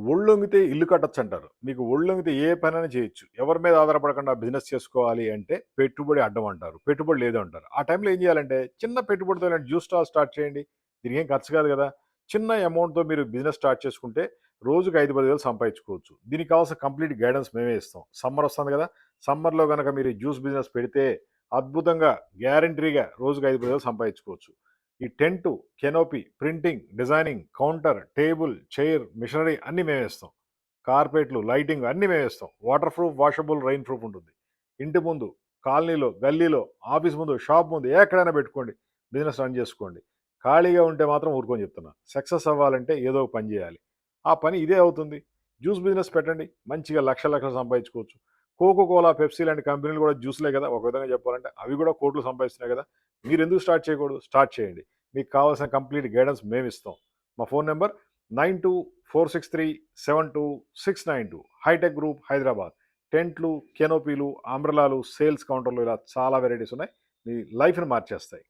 ఒళ్ళొంగితే ఇల్లు కట్టొచ్చంటారు. మీకు ఒళ్ళొంగితే ఏ పనైనా చేయొచ్చు. ఎవరి మీద ఆధారపడకుండా బిజినెస్ చేసుకోవాలి అంటే పెట్టుబడి అడ్డం అంటారు. పెట్టుబడి లేదు అంటారు. ఆ టైంలో ఏం చేయాలంటే చిన్న పెట్టుబడితో ఇలాంటి జ్యూస్ స్టాల్ స్టార్ట్ చేయండి. దీనికేం ఖర్చు కాదు గదా! చిన్న అమౌంట్‌తో మీరు బిజినెస్ స్టార్ట్ చేసుకుంటే రోజుకి 5, 10 వేలు సంపాదించుకోవచ్చు. దీనికి కావాల్సిన కంప్లీట్ గైడెన్స్ మేమే ఇస్తాం. సమ్మర్ వస్తుంది గదా! సమ్మర్‌లో గనక మీరు జ్యూస్ బిజినెస్ పెడితే అద్భుతంగా గ్యారంటీగా రోజుకి 5, 10 వేలు సంపాదించుకోవచ్చు. ఈ tent, canopy, printing, designing, counter, table, chair, machinery అన్నీ మేమేస్తాం. కార్పెట్లు, లైటింగ్ అన్నీ మేమేస్తాం. Waterproof, washable, rainproof ఉంటుంది. ఇంటి ముందు, కాలనీలో, గల్లీలో, ఆఫీస్ ముందు, షాప్ ముందు ఎక్కడైనా పెట్టుకోండి. బిజినెస్ రన్ చేసుకోండి. ఖాళీగా ఉంటే మాత్రం ఊరుకోని చెప్తున్నా. సక్సెస్ అవ్వాలంటే ఏదో ఒక పని చేయాలి. ఆ పని ఇదే అవుతుంది. జ్యూస్ బిజినెస్ పెట్టండి. మంచిగా లక్షలు, లక్షలు సంపాదించుకోవచ్చు. కోకో కోలా, పెప్సీ లాంటి కంపెనీలు కూడా జ్యూస్‌లే కదా! ఒక విధంగా చెప్పాలంటే. అవి కూడా కోట్లు సంపాదిస్తున్నాయి కదా! మీరెందుకు స్టార్ట్ చేయకూడదు? స్టార్ట్ చేయండి. మీకు కావాల్సిన కంప్లీట్ గైడెన్స్ మేమిస్తాం. మా phone number 9246372692. Hitech group Hyderabad. టెంట్లు, కెనోపీలు, అంబ్రెల్లాలు, సేల్స్ కౌంటర్లు ఇలా చాలా వెరైటీస్ ఉన్నాయి. మీ లైఫ్‌ని మార్చేస్తాయి.